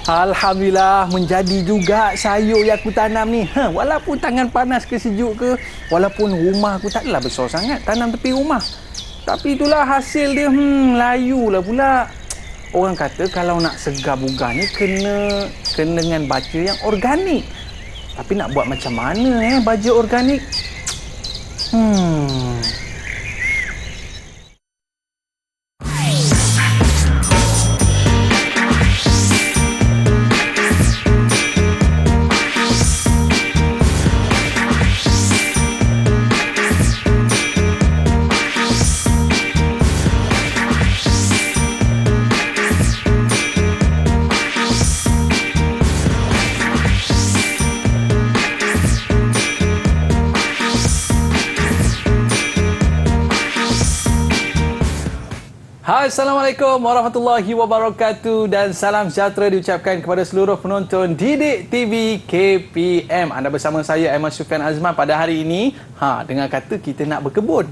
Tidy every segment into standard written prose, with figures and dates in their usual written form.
Alhamdulillah, menjadi juga sayur yang aku tanam ni. Walaupun tangan panas ke sejuk ke, walaupun rumah aku tak adalah besar sangat, tanam tepi rumah. Tapi itulah hasil dia, layulah pula. Orang kata kalau nak segar bugar ni kena dengan baja yang organik. Tapi nak buat macam mana baja organik? Assalamualaikum warahmatullahi wabarakatuh dan salam sejahtera diucapkan kepada seluruh penonton Didik TV KPM. Anda bersama saya Ahmad Sufian Azman pada hari ini dengan kata kita nak berkebun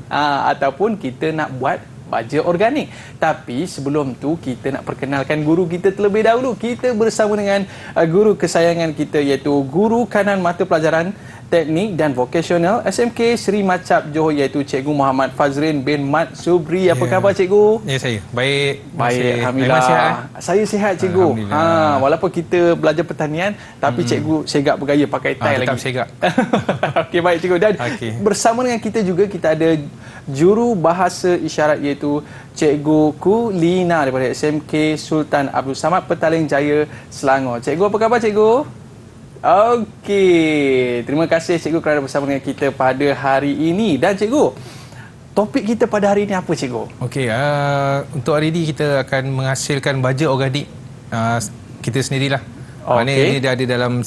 ataupun kita nak buat baja organik. Tapi sebelum tu kita nak perkenalkan guru kita terlebih dahulu. Kita bersama dengan guru kesayangan kita iaitu Guru Kanan Mata Pelajaran Teknik dan Vokasional SMK Seri Macap Johor iaitu Cikgu Muhammad Fazrin bin Mat Subri. Apa khabar Cikgu? Ya, saya baik. Alhamdulillah. Sihat, saya sihat Cikgu. Walaupun kita belajar pertanian tapi Cikgu segak bergaya pakai tie lagi. Tetap segak. Okey, baik Cikgu. Dan bersama dengan kita juga kita ada juru bahasa isyarat iaitu Cikgu Kulina daripada SMK Sultan Abdul Samad Petaling Jaya, Selangor. Cikgu, apa khabar Cikgu? Okey, terima kasih Cikgu kerana bersama dengan kita pada hari ini. Dan Cikgu, topik kita pada hari ini apa Cikgu? Okey, untuk hari ini kita akan menghasilkan baja organik kita sendirilah. Ini dia ada dalam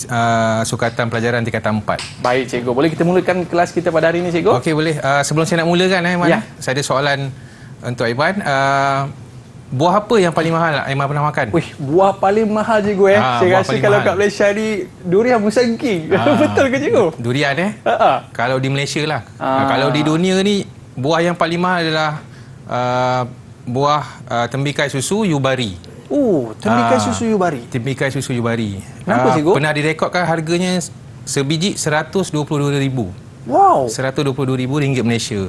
sukatan pelajaran tingkatan 4. Baik Cikgu, boleh kita mulakan kelas kita pada hari ini Cikgu? Okey, boleh. Sebelum saya nak mulakan Aiman, saya ada soalan untuk Aiman. Buah apa yang paling mahal Aiman pernah makan? Buah paling mahal Cikgu saya rasa kalau kat Malaysia ni durian Musang King. Betul ke Cikgu? Durian Kalau di Malaysia lah. Kalau di dunia ni buah yang paling mahal adalah buah tembikai susu Yubari. Tembikai susu Yubari. Tembikai susu Yubari. Kenapa Cikgu? Pernah direkodkan harganya sebiji RM122,000. Wow. RM122,000 Malaysia.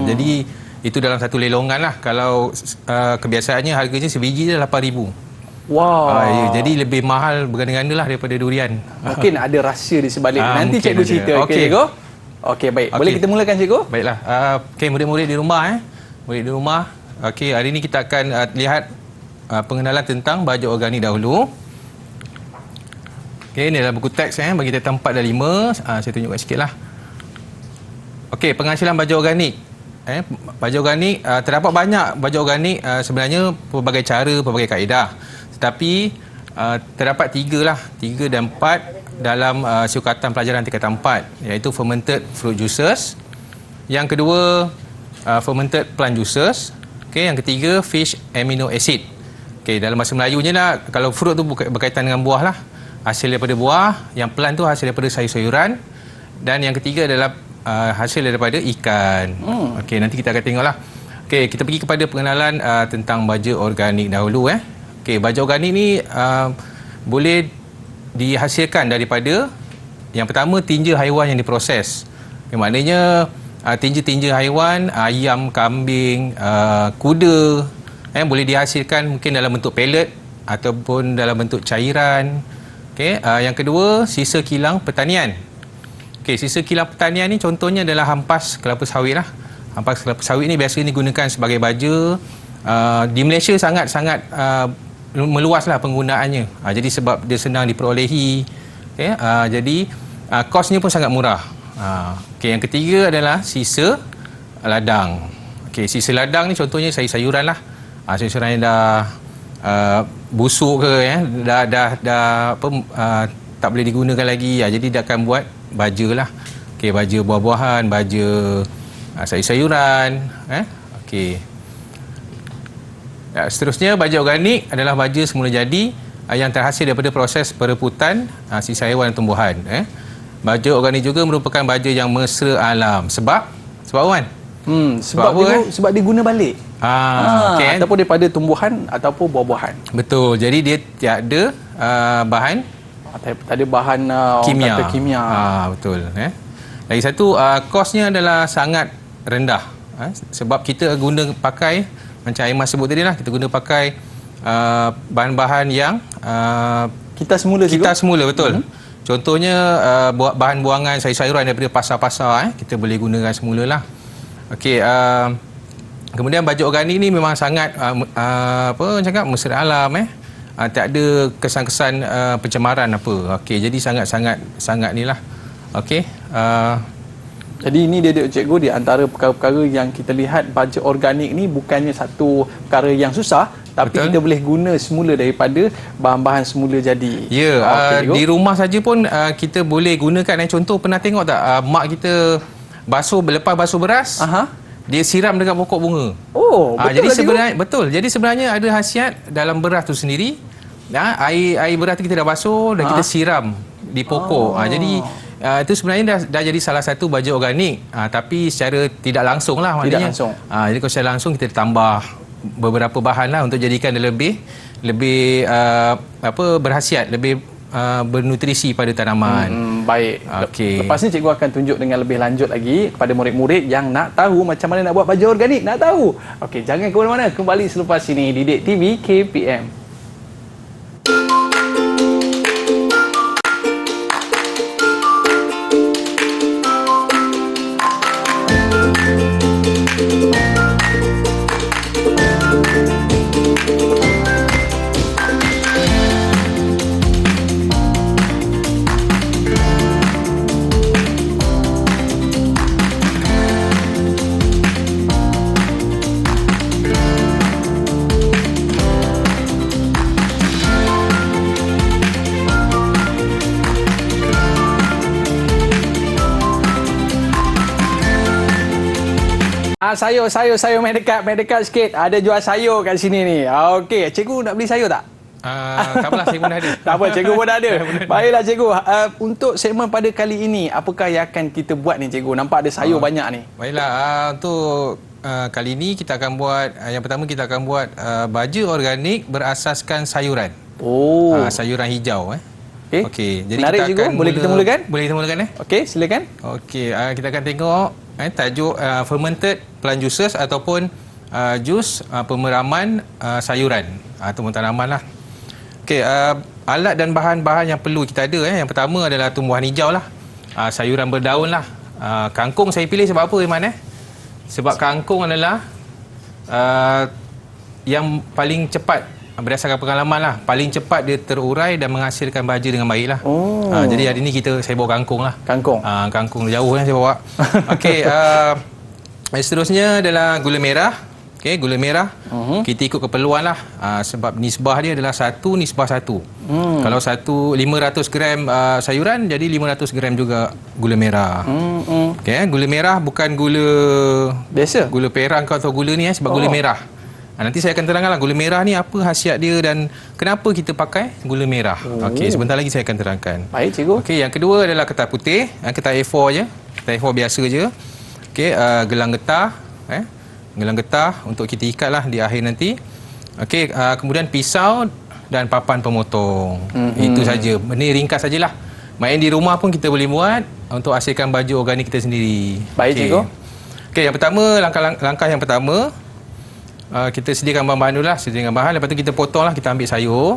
Jadi itu dalam satu lelongan lah. Kalau kebiasaannya harganya sebiji dia RM8,000. Wow. Jadi lebih mahal berganda-ganda lah daripada durian. Mungkin ada rahsia di sebalik. Nanti Cikgu cerita. Okey Cikgu? Okey, baik. Boleh kita mulakan Cikgu? Baiklah. Okey, murid-murid di rumah. Murid di rumah. Okey, hari ini kita akan lihat pengenalan tentang baja organik dahulu. Okey, ini adalah buku teks bagi teks 4 dan 5. Saya tunjukkan sikit lah. Okey, penghasilan baja organik. Baja organik, terdapat banyak baja organik, sebenarnya pelbagai cara, pelbagai kaedah. Tetapi terdapat 3 dan 4 dalam sukatan pelajaran tingkatan 4, iaitu fermented fruit juices. Yang kedua, fermented plant juices. Okey, yang ketiga, fish amino acid. Okey, dalam bahasa Melayunya lah, kalau fruit tu berkaitan dengan buah lah. Hasil daripada buah, yang plant tu hasil daripada sayur-sayuran. Dan yang ketiga adalah hasil daripada ikan. Okey, nanti kita akan tengoklah. Okey, kita pergi kepada pengenalan tentang baja organik dahulu. Okey, baja organik ni boleh dihasilkan daripada yang pertama tinja haiwan yang diproses. Maknanya tinja-tinja haiwan, ayam, kambing, kuda boleh dihasilkan mungkin dalam bentuk pellet ataupun dalam bentuk cairan. Okey, yang kedua sisa kilang pertanian. Okey, sisa kilang pertanian ni contohnya adalah hampas kelapa sawit lah. Hampas kelapa sawit ni biasanya digunakan sebagai baja. Di Malaysia sangat-sangat meluaslah penggunaannya. Jadi sebab dia senang diperolehi. Okay, jadi kosnya pun sangat murah. Okey, yang ketiga adalah sisa ladang. Okey, sisa ladang ni contohnya sayur-sayuran lah. Sayur-sayuran yang dah busuk ke dah tak boleh digunakan lagi. Jadi dia akan buat baja lah. Okey, baja buah-buahan, baja sayur-sayuran. Okey. Seterusnya, baja organik adalah baja semula jadi yang terhasil daripada proses perebutan sisa haiwan dan tumbuhan. Baja organik juga merupakan baja yang mesra alam. Sebab Wan? Sebab apa, dia, sebab dia guna balik. Okey. Ataupun daripada tumbuhan ataupun buah-buahan. Betul. Jadi dia tiada bahan Tak ada bahan orang kimia. kata kimia. Betul. Lagi satu, kosnya adalah sangat rendah. Sebab kita guna pakai, macam Aiman sebut tadi lah, kita guna pakai bahan-bahan yang Kita semula kita cikgu. semula, betul. Contohnya bahan buangan sayur-sayuran daripada pasar-pasar, kita boleh gunakan semula lah. Okey, kemudian baju organik ni memang sangat apa orang cakap, mesra alam. Tak ada kesan-kesan pencemaran apa. Okey, jadi sangat ni lah. Okey. Jadi ini dia cikgu, di antara perkara-perkara yang kita lihat baju organik ni bukannya satu perkara yang susah, tapi Betul. kita boleh guna semula daripada bahan-bahan semula jadi. Ya, Okey, cikgu. di rumah saja pun kita boleh gunakan. Contoh, pernah tengok tak mak kita lepas basuh beras, dia siram dekat pokok bunga. Oh, betul jadi lah, cikgu. sebenarnya betul. Jadi sebenarnya ada khasiat dalam beras tu sendiri. Air beras tu kita dah basuh dan kita siram di pokok. Jadi itu sebenarnya dah jadi salah satu baju organik. Tapi secara tidak langsung lah maknanya. Tidak langsung. Jadi kalau secara langsung kita tambah beberapa bahan lah untuk jadikan dia lebih berkhasiat, lebih bernutrisi pada tanaman. Baik. Okey. Lepas ni cikgu akan tunjuk dengan lebih lanjut lagi kepada murid-murid yang nak tahu macam mana nak buat baju organik. Nak tahu? Okey, jangan ke mana-mana. Kembali selepas ini di Didik TV KPM. Sayur main dekat sikit. Ada jual sayur kat sini ni. Okey, cikgu nak beli sayur tak? Tak apalah, saya pun dah ada. Tak apa, cikgu pun dah ada. Baiklah cikgu, untuk segmen pada kali ini, apakah yang akan kita buat ni cikgu? Nampak ada sayur banyak ni. Baiklah, untuk kali ini kita akan buat, yang pertama kita akan buat baju organik berasaskan sayuran. Sayuran hijau. Okey, jadi menarik, kita cikgu. akan Boleh kita mulakan? Boleh kita mulakan Okey, silakan. Okey, kita akan tengok tajuk fermented plant juices ataupun jus pemeraman sayuran ataupun tanaman lah. Okey, alat dan bahan-bahan yang perlu kita ada yang pertama adalah tumbuhan hijau lah. Sayuran berdaun lah. Kangkung saya pilih sebab apa, Iman? Sebab kangkung adalah yang paling cepat, berdasarkan pengalaman lah, paling cepat dia terurai dan menghasilkan baja dengan baik lah. Jadi hari ni saya bawa kangkung lah. Kangkung jauh saya bawa. Okey, seterusnya adalah gula merah. Okey, gula merah. Kita ikut keperluan lah. Sebab nisbah dia adalah 1:1. Kalau 500 gram sayuran, jadi 500 gram juga gula merah. Okey, gula merah bukan gula biasa, gula perang atau gula ni sebab gula merah. Nanti saya akan terangkanlah gula merah ni apa khasiat dia dan kenapa kita pakai gula merah. Okey, sebentar lagi saya akan terangkan. Baik, cikgu. Okey, yang kedua adalah ketas putih. Ketas A4 je. Ketas A4 biasa je. Okey, gelang getah. Gelang getah untuk kita ikatlah di akhir nanti. Okey, kemudian pisau dan papan pemotong. Itu saja. Ini ringkas sajalah. Main di rumah pun kita boleh buat untuk hasilkan baju organik kita sendiri. Baik, cikgu. Okey, yang pertama, langkah yang pertama, kita sediakan bahan-bahan dulu lah. Sediakan bahan, lepas tu kita potong lah, kita ambil sayur.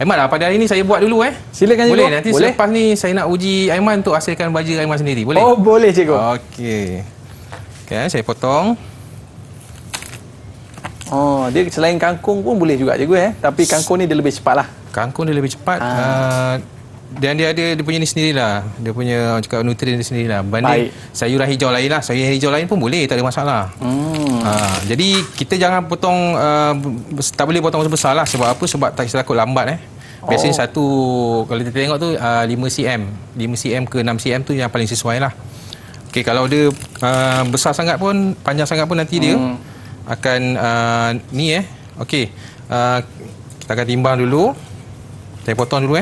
Aiman, pada hari ni saya buat dulu Silakan, cikgu. Boleh, nanti selepas ni saya nak uji Aiman untuk hasilkan baju Aiman sendiri. Boleh? Oh, boleh, cikgu. Okey. Okey, saya potong. Dia selain kangkung pun boleh juga, cikgu. Tapi kangkung ni dia lebih cepat lah. Kangkung dia lebih cepat. Dan dia ada dia punya ni sendirilah. Dia punya cakap nutrien dia sendirilah. Banding sayuran hijau lain lah. Sayuran hijau lain pun boleh, tak ada masalah. Jadi kita jangan potong, tak boleh potong besar lah. Sebab apa? Sebab tak takut lambat. Biasanya satu, kalau kita tengok tu 5 cm. 5 cm ke 6 cm tu yang paling sesuai lah. Okey, kalau dia besar sangat pun, panjang sangat pun nanti dia akan ni Okey, kita akan timbang dulu. Saya potong dulu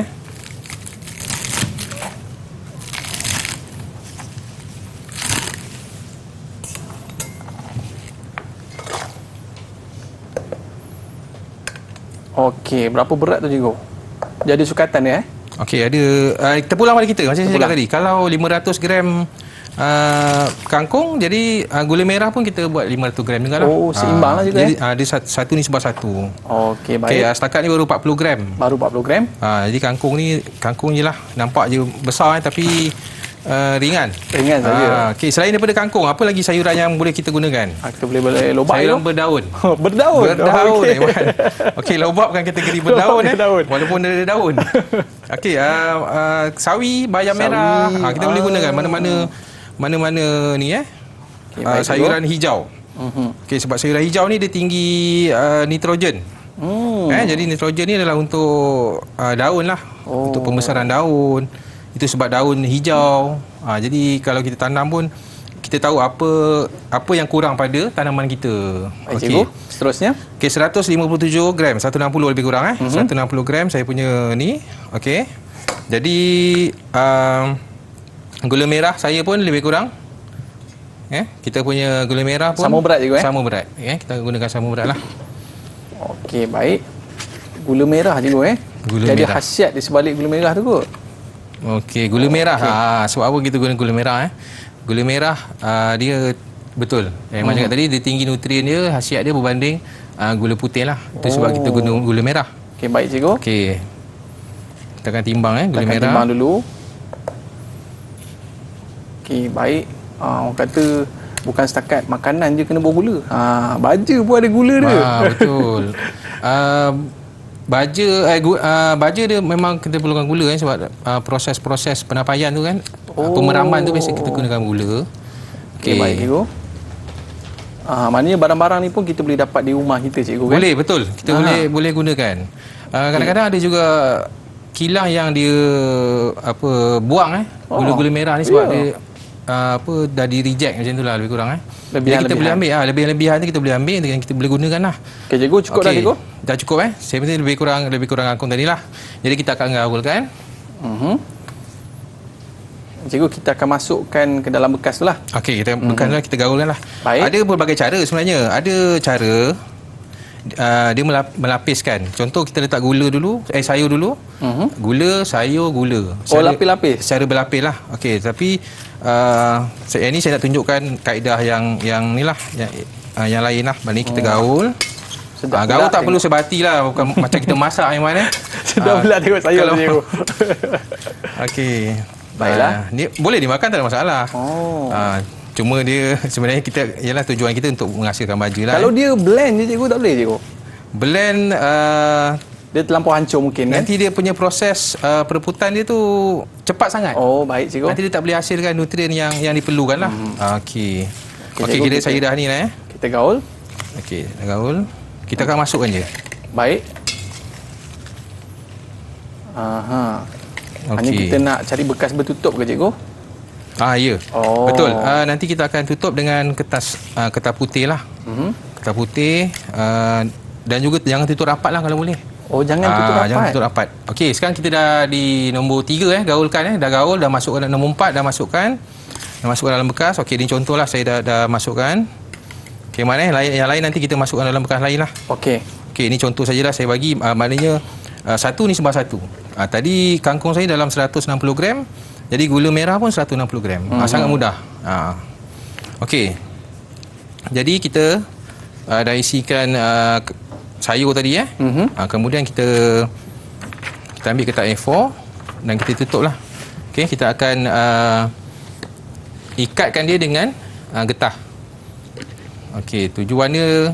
Okey, berapa berat tu cikgu? Jadi sukatan dia Okey, ada terpulang pada kita macam saya cakap tadi. Kalau 500 gram kangkung, jadi gula merah pun kita buat 500 gram juga lah. Oh, seimbang lah juga jadi, dia satu nisbah satu. Okey, baik. Okey, setakat ni baru 40 gram. Baru 40 gram. Jadi kangkung je lah. Nampak je besar tapi ringan. Ringan saja. Okey, selain daripada kangkung, apa lagi sayuran yang boleh kita gunakan? Kita boleh lobak Sayuran tu. berdaun. Berdaun. Berdaun, Okey. Aiman. Okey, lobak bukan kategori berdaun Berdaun. walaupun ada daun. Okey, sawi, bayam merah. Kita boleh gunakan mana-mana ni Okey, baik, sayuran hijau. Okey, sebab sayuran hijau ni dia tinggi nitrogen. Jadi nitrogen ni adalah untuk daun lah. Untuk pembesaran daun. Itu sebab daun hijau. Jadi kalau kita tanam pun kita tahu apa yang kurang pada tanaman kita. Okey. Seterusnya. Okey, 157 gram, 160 lebih kurang 160 gram saya punya ni. Okey. Jadi gula merah saya pun lebih kurang. Kita punya gula merah pun Sama berat je sama berat. Kita gunakan sama berat lah. Okey, baik. Gula merah cikgu Gula Jadi merah. khasiat di sebalik gula merah tu kot. Okey, gula merah. Sebab apa kita guna gula merah Gula merah dia betul. Yang cakap tadi dia tinggi nutrien dia, khasiat dia berbanding gula putih lah. Itu sebab kita guna gula merah. Okey, baik cikgu. Okey. Kita akan timbang gula Kita akan merah. timbang dulu. Okey, baik. Orang kata bukan setakat makanan je kena bergula. Baja pun ada gula dia. Betul. Baja dia memang kita perlukan gula sebab proses-proses penapaian tu kan. Pemeraman tu biasa kita gunakan gula. Okey, baik cikgu. Maknanya barang-barang ni pun kita boleh dapat di rumah kita cikgu kan? Boleh, betul. Kita boleh gunakan. Kadang-kadang ada juga kilang yang dia buang gula-gula merah ni sebab dia dah di reject macam tu lah lebih kurang Jadi kita boleh ambil lebihan tu kita boleh ambil dan kita boleh gunakan lah. Okey cikgu, cukup dah cikgu? Dah cukup Saya penting lebih kurang kangkung tadi lah. Jadi kita akan gaulkan. Cikgu, kita akan masukkan ke dalam bekas tu lah. Okey, kita bekas lah, kita gaulkan lah. Baik. Ada berbagai cara sebenarnya. Ada cara dia melapiskan. Contoh kita letak gula dulu, sayur dulu. Gula, sayur, gula. Lapis-lapis. Secara berlapis lah. Okey, tapi ini saya nak tunjukkan kaedah yang ni lah, yang lain lah. Ini kita gaul. Gaul tak perlu sebati lah, bukan macam kita masak yang mana. Sedap pula tengok sayur tu cikgu. Okey. Baiklah. Ni boleh dimakan, tak ada masalah. Cuma dia sebenarnya ialah tujuan kita untuk menghasilkan baju lah. Kalau dia blend je cikgu, tak boleh cikgu? Blend Dia terlampau hancur mungkin kan? nanti dia punya proses perebutan dia tu cepat sangat. Baik cikgu. Nanti dia tak boleh hasilkan nutrien yang diperlukan lah. Okey. Okey, cikgu, kira saya dah ni lah Kita gaul. Okey, dah gaul. Kita akan masukkan je. Baik. Hanya kita nak cari bekas bertutup ke cikgu? Ya. Betul. Nanti kita akan tutup dengan kertas putih lah. Kertas putih dan juga jangan tutup rapat lah kalau boleh. Jangan tutup rapat. Jangan tutup rapat. Okey, sekarang kita dah di nombor 3 gaulkan Dah gaul, dah masukkan nombor 4 dah masukkan. Dah masukkan dalam bekas. Okey, ini contohlah saya dah masukkan. Okey, mana yang lain nanti kita masukkan dalam bekas lain lah. Okey. Okey, ini contoh sajalah saya bagi maknanya satu ni sebab satu. Tadi kangkung saya dalam 160 gram. Jadi gula merah pun 160 gram. Sangat mudah. Okey. Jadi kita dah isikan sayur tadi kemudian kita ambil kertas A4 dan kita tutup lah. Okey, kita akan ikatkan dia dengan getah. Okey, tujuannya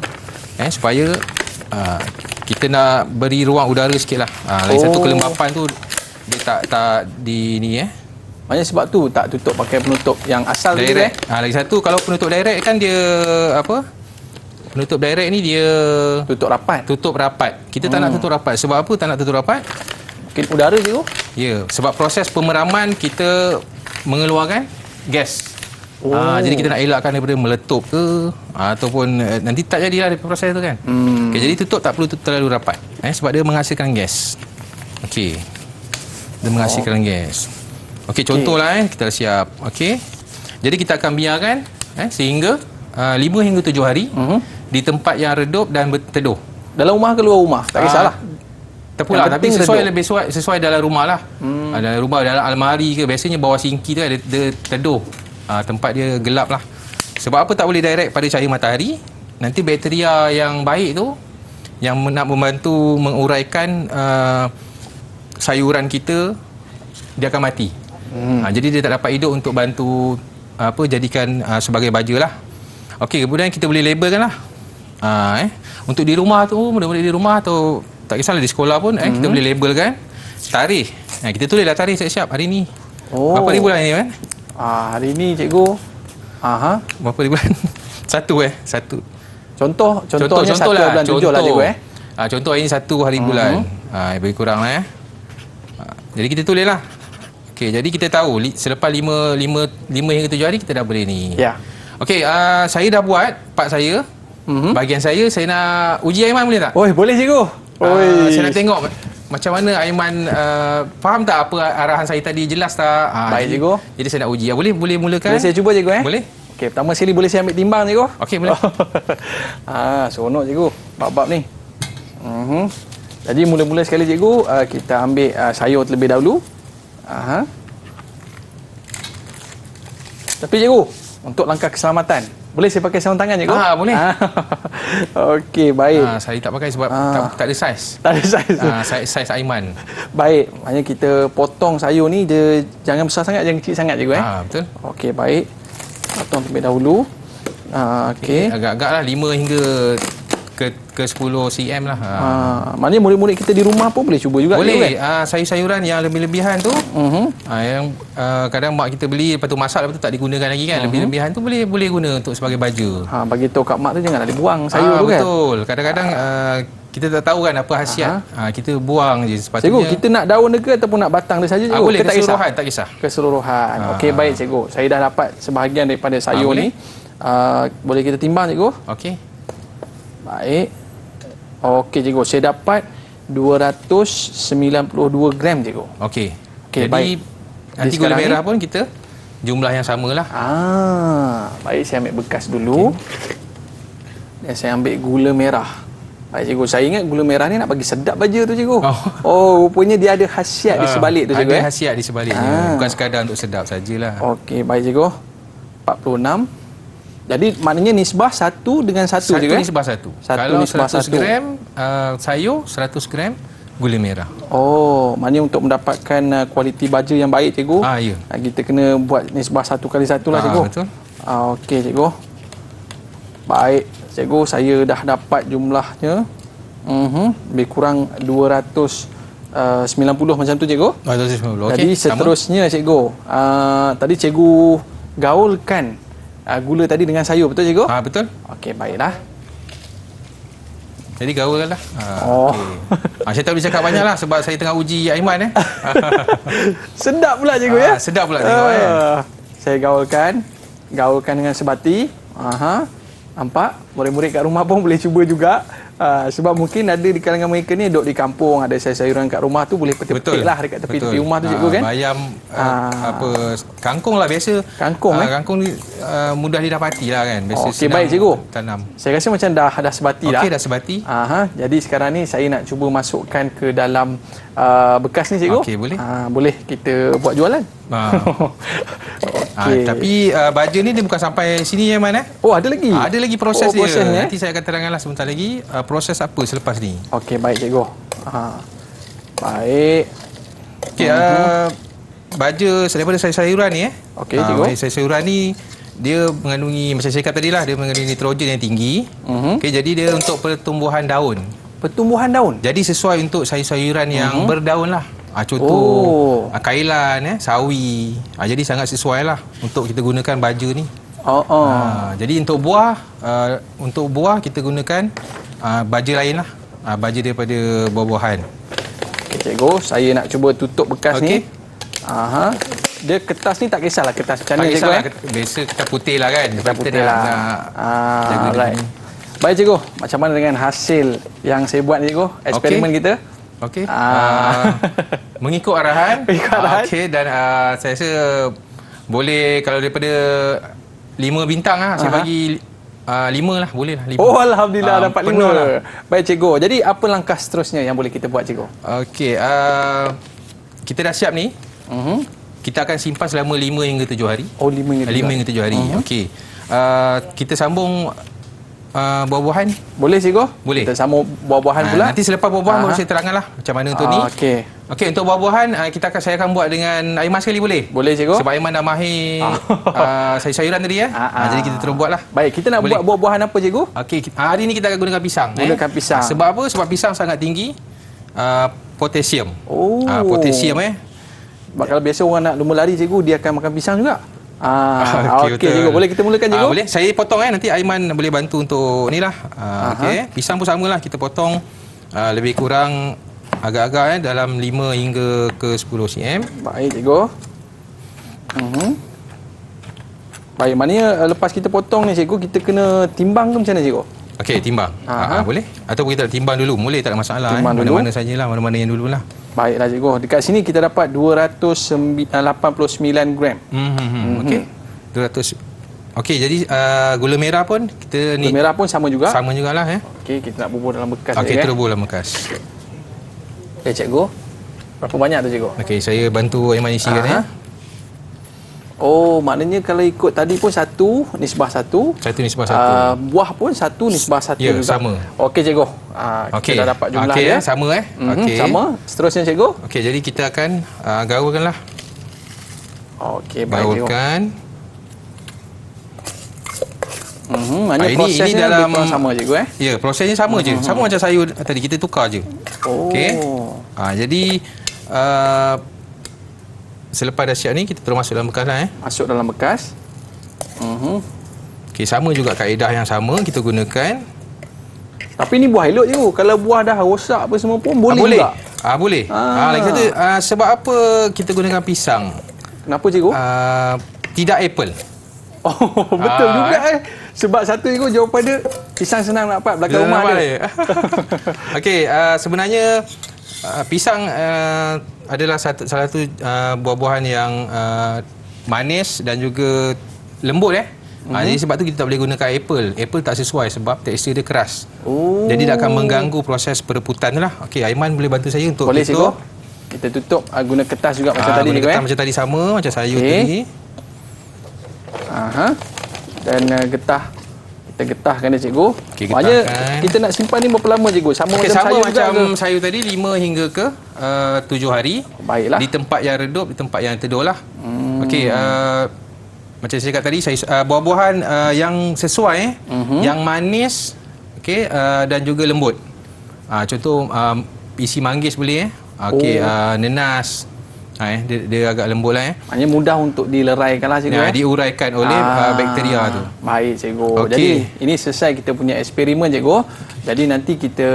supaya kita nak beri ruang udara sikit lah. Lagi satu kelembapan tu dia tak di ni Maknanya sebab tu tak tutup pakai penutup yang asal tu direct. Lagi satu kalau penutup direct kan dia penutup direct ni dia tutup rapat. Kita tak nak tutup rapat. Sebab apa tak nak tutup rapat? Mungkin udara je tu. Ya, sebab proses pemeraman kita mengeluarkan gas. Jadi kita nak elakkan daripada meletup ke ataupun nanti tak jadilah proses tu kan. Okay, jadi tutup tak perlu terlalu rapat sebab dia menghasilkan gas. Okey. Dia menghasilkan gas. Okey, contohlah kita dah siap. Okey. Jadi kita akan biarkan sehingga 5 hingga 7 hari di tempat yang redup dan berteduh. Dalam rumah ke luar rumah? Tak kisahlah. Terpulang, Yang tapi penting sesuai redup. lebih sesuai dalam rumah lah. Dalam rumah, dalam almari ke, biasanya bawah sinki tu ada teduh. Tempat dia gelap lah. Sebab apa tak boleh direct pada cahaya matahari? Nanti bakteria yang baik tu yang nak membantu menguraikan sayuran kita, dia akan mati. Jadi dia tak dapat hidup untuk bantu jadikan sebagai baja lah. Okey, kemudian kita boleh labelkan lah. Untuk di rumah tu, mudah-mudahan di rumah atau tak kisahlah di sekolah pun, kita boleh labelkan tarikh. Kita tulislah tarikh siap-siap hari ni. Berapa hari bulan ni kan? Hari ni cikgu. Berapa hari bulan? Satu. Contohnya satu lah. bulan 7 lah cikgu. Contoh hari ni 1 hari bulan. Lebih kurang lah Jadi kita tulis lah. Okey, jadi kita tahu selepas 5 hingga 7 hari kita dah boleh ni. Ya. Okey, saya dah buat part saya. Bahagian saya nak uji Aiman boleh tak? Oi, boleh cikgu. Saya nak tengok macam mana Aiman faham tak apa arahan saya tadi, jelas tak? Baik, cikgu. Jadi saya nak uji. Boleh mulakan? Boleh saya cuba cikgu Boleh. Okey, pertama sekali boleh saya ambil timbang cikgu? Okey, boleh. Seronok cikgu. Bab-bab ni. Jadi mula-mula sekali cikgu, kita ambil sayur terlebih dahulu. Tapi cikgu, untuk langkah keselamatan, boleh saya pakai sarung tangan cikgu? Boleh. Okey, baik. Saya tak pakai sebab tak ada saiz. Tak ada saiz. Saiz Aiman. Baik, maknanya kita potong sayur ni, dia jangan besar sangat, jangan kecil sangat cikgu. Betul. Okey, baik. Potong terlebih dahulu. Okey. Agak-agak lah 5 hingga ke 10 cm lah. Maknanya murid-murid kita di rumah pun boleh cuba juga. Boleh. Kan? Sayur-sayuran yang lebih-lebihan tu, yang kadang mak kita beli, lepas tu masak, lepas tu tak digunakan lagi kan. Lebih-lebihan tu boleh guna untuk sebagai baju. Bagi tahu kat mak tu jangan ada buang sayur tu kan. Betul. Kadang-kadang kita tak tahu kan apa khasiat. Kita buang je sepatutnya. Cikgu, kita nak daun dia ke ataupun nak batang dia saja cikgu? Boleh, tak keseluruhan, kisah? tak kisah. Keseluruhan. Okey, baik cikgu. Saya dah dapat sebahagian daripada sayur ni. Boleh kita timbang cikgu? Okey. Baik. Okey cikgu, saya dapat 292 gram cikgu. Okey. Okey, Jadi baik. nanti gula merah pun kita jumlah yang samalah. Baik, saya ambil bekas dulu. Dan saya ambil gula merah. Baik cikgu, saya ingat gula merah ni nak bagi sedap baja tu cikgu. Rupanya dia ada khasiat di sebalik tu cikgu. Ada khasiat di sebaliknya. Bukan sekadar untuk sedap sajalah. Okey, baik cikgu. 46. Jadi maknanya nisbah 1 dengan 1 cikgu. Nisbah 1. Satu Kalau nisbah 100 gram sayur, 100 gram gula merah. Maknanya untuk mendapatkan kualiti baja yang baik cikgu. Ya. Kita kena buat nisbah 1:1 lah cikgu. Betul. Okey cikgu. Baik, cikgu, saya dah dapat jumlahnya. Lebih kurang 290 macam tu cikgu. 290. Okey. Jadi seterusnya cikgu, tadi cikgu gaulkan gula tadi dengan sayur, betul cikgu? Betul. Okey, baiklah. Jadi gaulkan lah. Okay. Saya tak boleh cakap banyak lah sebab saya tengah uji Aiman. Sedap pula cikgu ya? Sedap pula tengok Saya gaulkan dengan sebati. Nampak? Murid-murid kat rumah pun boleh cuba juga. Sebab mungkin ada di kalangan mereka ni duduk di kampung, ada sayur-sayuran kat rumah tu, boleh petik-petik lah dekat tepi-tepi rumah tu cikgu kan. Bayam, kangkung lah biasa. Kangkung kangkung ni mudah didapati lah kan. Biasa Okey, baik cikgu. Tanam. Saya rasa macam dah sebati dah. Okey, dah sebati. Jadi sekarang ni saya nak cuba masukkan ke dalam bekas ni cikgu. Okey, boleh. Boleh kita buat jualan. Okay. Tapi baja ni dia bukan sampai sini ya Man. Ada lagi? Ada lagi proses dia. Prosesnya. Nanti saya akan terangkanlah sebentar lagi proses apa selepas ni. Okey, baik cikgu. Baik. Okey, baja daripada sayur-sayuran ni Okey, cikgu. Sayur-sayuran ni dia mengandungi, macam saya kata tadi lah, dia mengandungi nitrogen yang tinggi. Okey, jadi dia untuk pertumbuhan daun. Pertumbuhan daun? Jadi sesuai untuk sayur-sayuran yang berdaun lah. Contoh kailan, sawi. Jadi sangat sesuai lah untuk kita gunakan baja ni. Jadi untuk buah kita gunakan baja lain lah. Baja daripada buah-buahan. Okey cikgu, saya nak cuba tutup bekas ni. Dia kertas ni tak kisahlah kertas macam mana cikgu. Biasa kertas putih lah kan. Kertas putih lah. Right. Baik cikgu, macam mana dengan hasil yang saya buat ni cikgu? Eksperimen kita. Okey. Mengikut arahan. Okey, dan saya rasa boleh, kalau daripada 5 bintang saya bagi 5 lah, boleh lah 5. Oh, Alhamdulillah dapat 5. penuh lah. Baik cikgu. Jadi apa langkah seterusnya yang boleh kita buat cikgu? Okey, kita dah siap ni. Kita akan simpan selama 5 hingga 7 hari. Oh, 5 hingga 5 hingga 7 hari. Okey. Kita sambung buah-buahan. Boleh cikgu? Boleh. Kita sambung buah-buahan pula. Nanti selepas buah-buahan baru saya terangkanlah macam mana untuk ni. Okey. Okey, untuk buah-buahan saya akan buat dengan Aiman sekali boleh? Boleh cikgu? Sebab Aiman dah mahir sayur-sayuran tadi ya. Jadi kita terus buatlah. Baik, kita nak Boleh. buat buah-buahan apa cikgu? Okey, hari ni kita akan gunakan pisang. Gunakan pisang. Sebab apa? Sebab pisang sangat tinggi potasium. Oh. Potasium Sebab kalau biasa orang nak lumba lari cikgu, dia akan makan pisang juga. Okey betul. cikgu, boleh kita mulakan cikgu? Boleh. Saya potong nanti Aiman boleh bantu untuk ni lah. Okey. Pisang pun samalah, kita potong lebih kurang agak-agak dalam 5 hingga ke 10 cm. Baik cikgu. Baik, maknanya lepas kita potong ni cikgu, kita kena timbang ke macam mana cikgu? Okey, timbang. Boleh. Ataupun kita timbang dulu, boleh, tak ada masalah. Timbang dulu. Mana-mana sajalah, mana-mana yang dululah. Baiklah cikgu. Dekat sini kita dapat 289 gram. Okey. 200. Okey, jadi gula merah pun kita ni Gula merah pun sama juga. sama jugalah Okey, kita nak bubur dalam bekas. Okey, cikgu, terus dalam bekas. Okey cikgu. Berapa banyak tu cikgu? Okey, saya bantu Aiman isikan Oh, maknanya kalau ikut tadi pun 1 nisbah 1. 1 nisbah 1. Buah pun 1 nisbah 1 Ya, juga. sama. Okey cikgu. Okey. Kita dah dapat jumlah Okey, dia. sama Okey. Sama. Seterusnya cikgu. Okey, jadi kita akan gaulkanlah. Okey, baik cikgu. Gaulkan. Maknanya ini prosesnya dalam lebih kurang sama cikgu Ya, prosesnya sama je. Sama macam sayur tadi, kita tukar je. Oh. Okey. Jadi selepas dah siap ni, kita terus masuk dalam bekas lah Masuk dalam bekas. Okey, sama juga kaedah yang sama kita gunakan. Tapi ni buah elok cikgu. Kalau buah dah rosak apa semua pun boleh boleh. juga. Boleh. Lagi satu, sebab apa kita gunakan pisang? Kenapa cikgu? Tidak apple. Oh, betul juga Sebab satu cikgu jawapan dia pisang senang nak dapat belakang rumah dia. Okey, sebenarnya pisang adalah salah satu buah-buahan yang manis dan juga lembut jadi sebab tu kita tak boleh gunakan apple. Apple tak sesuai sebab tekstur dia keras. Jadi dia akan mengganggu proses pereputan tu lah. Okey, Aiman boleh bantu saya untuk Boleh tutup. cikgu. Kita tutup guna kertas juga macam tadi guna cikgu. kertas macam tadi, sama macam sayur tadi. Dan kita getahkan dia cikgu. Okey, Maknanya getahkan. kita nak simpan ni berapa lama cikgu? Sama Okey, macam sama sayur macam juga ke? sayur tadi 5 hingga ke 7 hari. Baiklah. Di tempat yang redup, di tempat yang teduh lah. Okey, macam saya cakap tadi, buah-buahan yang sesuai, yang manis, okey, dan juga lembut. Contoh isi manggis boleh Okey, nenas. Dia agak lembut lah Maknanya mudah untuk dileraikan lah cikgu. diuraikan oleh bakteria tu. Baik cikgu. Okey. Jadi ini selesai kita punya eksperimen cikgu. Jadi nanti kita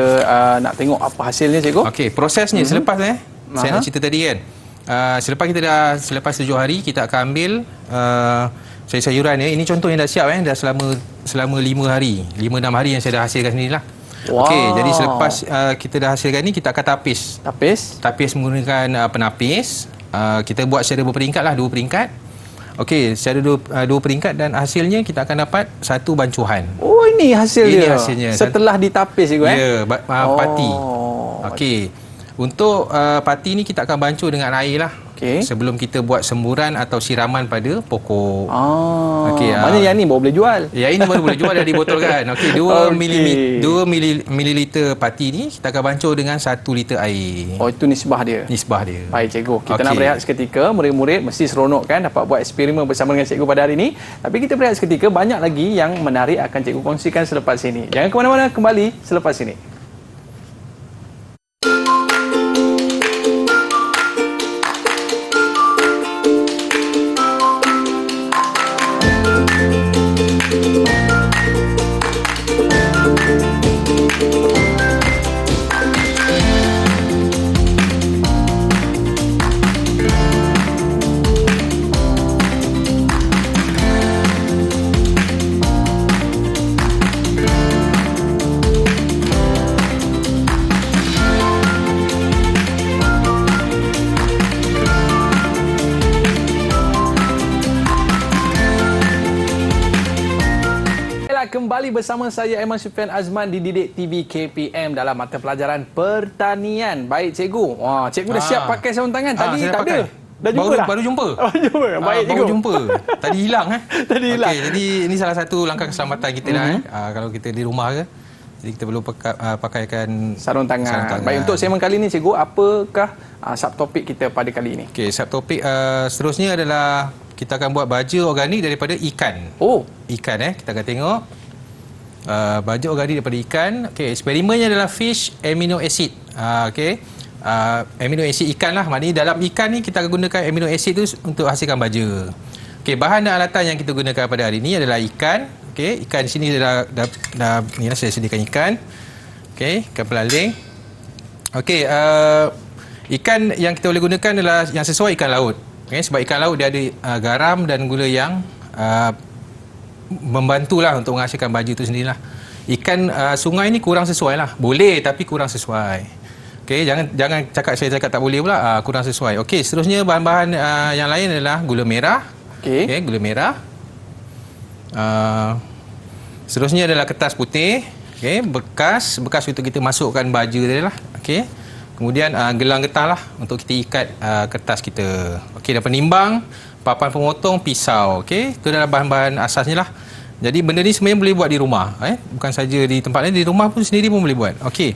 nak tengok apa hasilnya cikgu. Okey, prosesnya selepas saya nak cerita tadi kan. Selepas 7 hari kita akan ambil sayur-sayuran Ini contoh yang dah siap dah selama 5 hari. 5-6 hari yang saya dah hasilkan sendirilah. Wow. Okey, jadi selepas kita dah hasilkan ni, kita akan tapis. Tapis menggunakan penapis. Kita buat secara berperingkat lah, 2 peringkat. Okey, secara 2 peringkat dan hasilnya kita akan dapat 1 bancuhan. Oh, ini hasil Ini dia. hasilnya. Setelah ditapis cikgu Pati. Okey. Untuk pati ni kita akan bancuh dengan air lah. Sebelum kita buat semburan atau siraman pada pokok. Okey, maknanya yang ni baru boleh jual. Ya, ini baru boleh jual dah dibotolkan. Okey, 2 mililiter pati ni kita akan bancuh dengan 1 liter air. Oh, itu nisbah dia. Baik cikgu, kita nak berehat seketika. Murid-murid mesti seronok kan dapat buat eksperimen bersama dengan cikgu pada hari ini. Tapi kita berehat seketika, banyak lagi yang menarik akan cikgu kongsikan selepas ini. Jangan ke mana-mana, kembali selepas ini. kembali bersama saya Aiman Sufian Azman di Didik TV KPM dalam mata pelajaran pertanian. Baik cikgu. Wah, cikgu dah siap pakai sarung tangan. Tadi tak ada. Dah jumpa dah? Baru jumpa. Jumpa. Baik cikgu. Baru jumpa. Tadi hilang Tadi hilang. Okey, jadi ini salah satu langkah keselamatan kita dah kalau kita di rumah ke. Jadi kita perlu pakaikan Sarung tangan. Baik, untuk segmen kali ini cikgu, apakah subtopik kita pada kali ini? Okey, subtopik seterusnya adalah kita akan buat baja organik daripada ikan. Oh, Ikan kita akan tengok. Baja organik daripada ikan. Okey, eksperimennya adalah fish amino acid. Okey. Amino acid ikan lah. Maknanya dalam ikan ni kita akan gunakan amino acid tu untuk hasilkan baja. Okey, bahan dan alatan yang kita gunakan pada hari ini adalah ikan. Okey, ikan sini dah ni lah, saya sediakan ikan. Okey, ikan pelaling. Okey, ikan yang kita boleh gunakan adalah yang sesuai ikan laut. Okay, sebab ikan laut dia ada garam dan gula yang membantulah untuk menghasilkan baju itu sendirilah. Ikan sungai ni kurang sesuai lah. Boleh tapi kurang sesuai. Okey, jangan saya cakap tak boleh pula, kurang sesuai. Okey, seterusnya bahan-bahan yang lain adalah gula merah. okey. Okey, gula merah. Seterusnya adalah kertas putih. Okey, bekas untuk kita masukkan baju tadi lah. Okey. Kemudian gelang getah lah untuk kita ikat kertas kita. Okey, dan penimbang, papan pemotong, pisau. Okey, itu adalah bahan-bahan asasnya lah. Jadi benda ni sebenarnya boleh buat di rumah. Bukan saja di tempat lain, di rumah pun sendiri pun boleh buat. Okey,